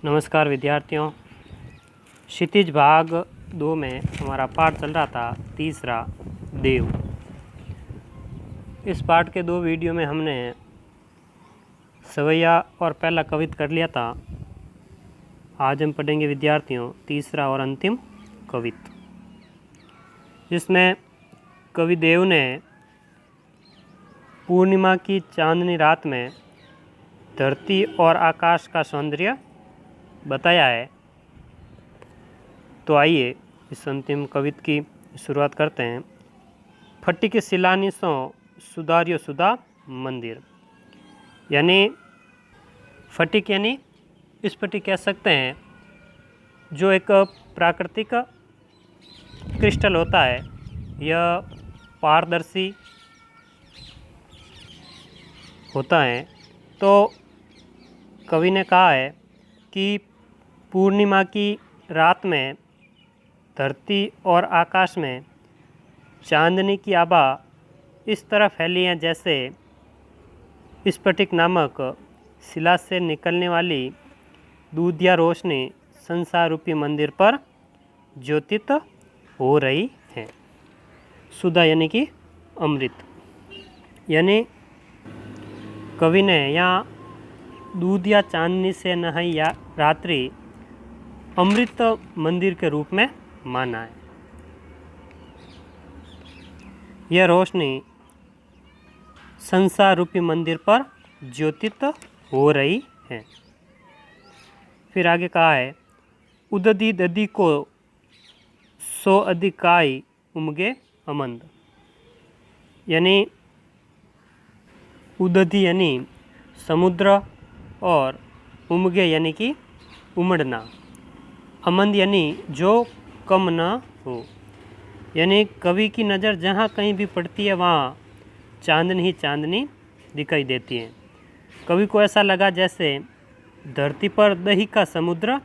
नमस्कार विद्यार्थियों। क्षितिज भाग 2 में हमारा पाठ चल रहा था तीसरा देव। इस पाठ के 2 वीडियो में हमने सवैया और पहला कवित कर लिया था। आज हम पढ़ेंगे विद्यार्थियों तीसरा और अंतिम कवित, जिसमें कवि देव ने पूर्णिमा की चांदनी रात में धरती और आकाश का सौंदर्य बताया है। तो आइए इस अंतिम कवित की शुरुआत करते हैं। फटिक शिलान्यासों सुधार्यो सुधा मंदिर, यानी फटिक यानी स्फटिक कह सकते हैं, जो एक प्राकृतिक क्रिस्टल होता है। यह पारदर्शी होता है। तो कवि ने कहा है कि पूर्णिमा की रात में धरती और आकाश में चांदनी की आभा इस तरह फैली है जैसे स्फटिक नामक शिला से निकलने वाली दूधिया रोशनी संसार रूपी मंदिर पर ज्योतित हो रही है। सुधा यानी कि अमृत, यानी कवि ने यहाँ दूध या चांदनी से नहाई या रात्रि अमृत मंदिर के रूप में माना है। यह रोशनी संसार रूपी मंदिर पर ज्योतित हो रही है। फिर आगे कहा है, उददी ददी को सो अधिकाई उमगे अमंद, यानी उददी यानी समुद्र और उमगे यानी कि उमड़ना, अमंद यानी जो कम न हो। यानी कवि की नज़र जहाँ कहीं भी पड़ती है वहाँ चांदनी ही चांदनी दिखाई देती है। कवि को ऐसा लगा जैसे धरती पर दही का समुद्र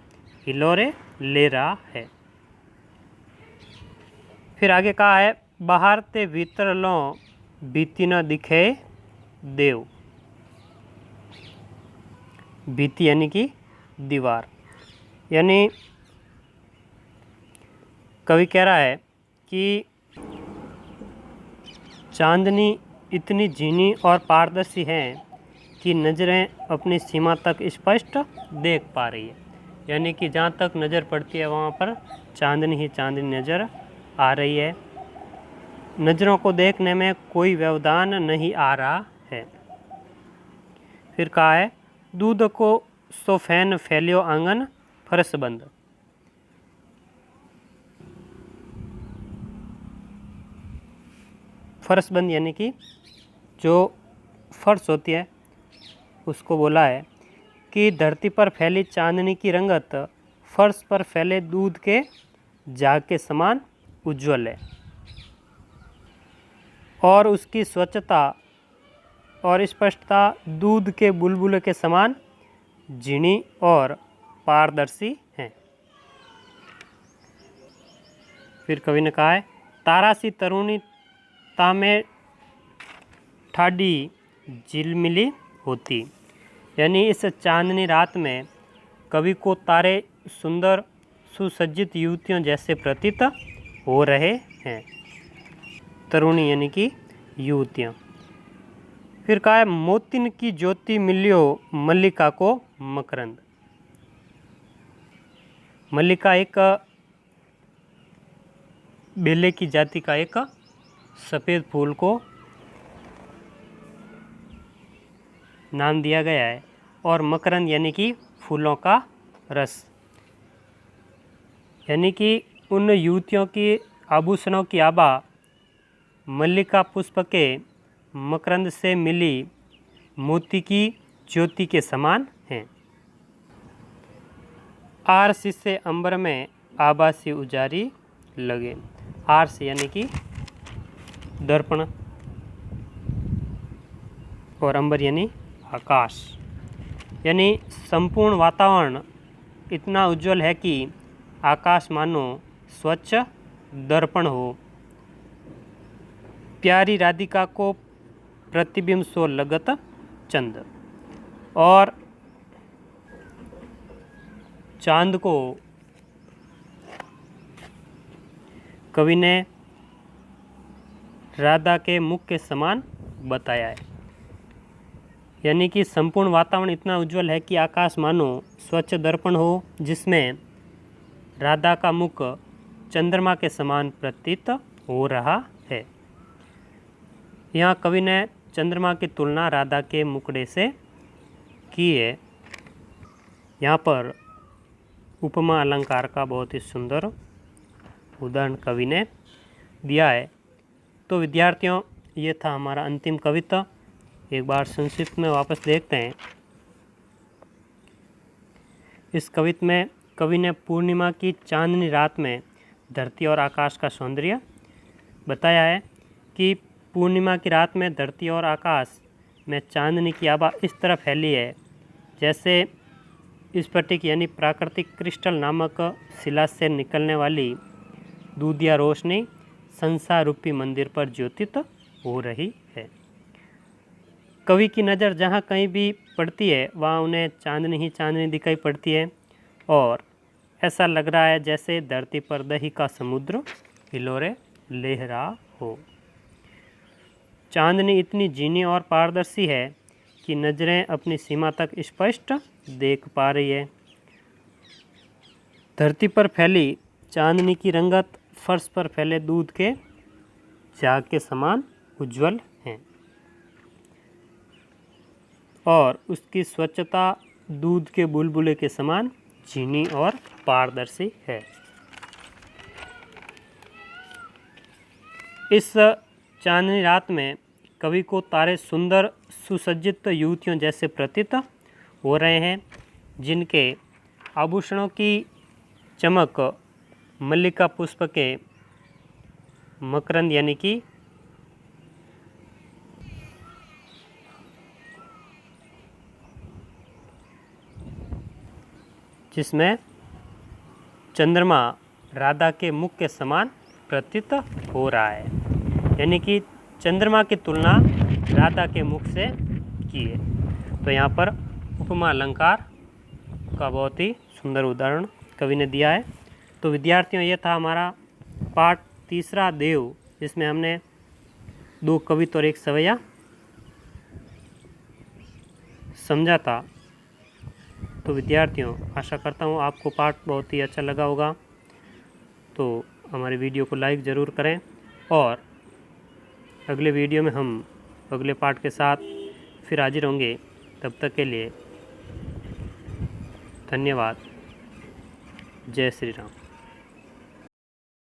हिलोरे ले रहा है। फिर आगे कहा है, बाहर ते भीतर लो बीती न दिखे देव। भीति यानी कि दीवार, यानी कवि कह रहा है कि चांदनी इतनी झीनी और पारदर्शी है कि नज़रें अपनी सीमा तक स्पष्ट देख पा रही है। यानी कि जहाँ तक नज़र पड़ती है वहाँ पर चांदनी ही चांदनी नज़र आ रही है। नज़रों को देखने में कोई व्यवधान नहीं आ रहा है। फिर कहा है, दूध को सोफैन फैलियो आंगन फरस बंद। फरस बंद यानी कि जो फर्श होती है उसको बोला है कि धरती पर फैली चांदनी की रंगत फर्श पर फैले दूध के जाग के समान उज्ज्वल है और उसकी स्वच्छता और स्पष्टता दूध के बुलबुले के समान झीणी और पारदर्शी है। फिर कवि ने कहा है, तारासी तरुणी तामे ठाडी झिलमिली होती, यानी इस चांदनी रात में कवि को तारे सुंदर सुसज्जित युवतियों जैसे प्रतीत हो रहे हैं। तरुणी यानी कि युवतियाँ। फिर कहा है, मोतिन की ज्योति मिलियो मल्लिका को मकरंद। मल्लिका एक बेले की जाति का एक सफ़ेद फूल को नाम दिया गया है, और मकरंद यानी कि फूलों का रस, यानी कि उन युवतियों की आभूषणों की आभा मल्लिका पुष्प के मकरंद से मिली मोती की ज्योति के समान है। आरसी से अंबर में आभासी उजारी लगे। आर्स यानी कि दर्पण और अंबर यानी आकाश, यानी संपूर्ण वातावरण इतना उज्जवल है कि आकाश मानो स्वच्छ दर्पण हो। प्यारी राधिका को प्रतिबिंब सो लगत चंद, और चांद को कवि ने राधा के मुख के समान बताया है। यानी कि संपूर्ण वातावरण इतना उज्जवल है कि आकाश मानो स्वच्छ दर्पण हो, जिसमें राधा का मुख चंद्रमा के समान प्रतीत हो रहा है। यहाँ कवि ने चंद्रमा की तुलना राधा के मुखड़े से की है। यहाँ पर उपमा अलंकार का बहुत ही सुंदर उदाहरण कवि ने दिया है। तो विद्यार्थियों, ये था हमारा अंतिम कविता। एक बार संक्षिप्त में वापस देखते हैं। इस कविता में कवि ने पूर्णिमा की चांदनी रात में धरती और आकाश का सौंदर्य बताया है कि पूर्णिमा की रात में धरती और आकाश में चांदनी की आभा इस तरह फैली है जैसे स्फटिक यानी प्राकृतिक क्रिस्टल नामक शिला से निकलने वाली दूधिया रोशनी संसार रूपी मंदिर पर ज्योतित हो रही है। कवि की नज़र जहाँ कहीं भी पड़ती है वहाँ उन्हें चांदनी ही चांदनी दिखाई पड़ती है और ऐसा लग रहा है जैसे धरती पर दही का समुद्र हिलोरे लहरा हो। चांदनी इतनी जीनी और पारदर्शी है कि नज़रें अपनी सीमा तक स्पष्ट देख पा रही है। धरती पर फैली चांदनी की रंगत फर्श पर फैले दूध के झाग के समान उज्जवल है और उसकी स्वच्छता दूध के बुलबुले के समान झीनी और पारदर्शी है। इस चांदनी रात में कवि को तारे सुंदर सुसज्जित युवतियों जैसे प्रतीत हो रहे हैं, जिनके आभूषणों की चमक मल्लिका पुष्प के मकरंद यानी कि जिसमें चंद्रमा राधा के मुख के समान प्रतीत हो रहा है। यानी कि चंद्रमा की तुलना राधा के मुख से की है। तो यहाँ पर उपमा अलंकार का बहुत ही सुंदर उदाहरण कवि ने दिया है। तो विद्यार्थियों, ये था हमारा पाठ तीसरा देव, जिसमें हमने 2 कविता और 1 सवैया समझा था। तो विद्यार्थियों, आशा करता हूँ आपको पाठ बहुत ही अच्छा लगा होगा। तो हमारे वीडियो को लाइक ज़रूर करें और अगले वीडियो में हम अगले पाठ के साथ फिर हाजिर होंगे। तब तक के लिए धन्यवाद। जय श्री राम।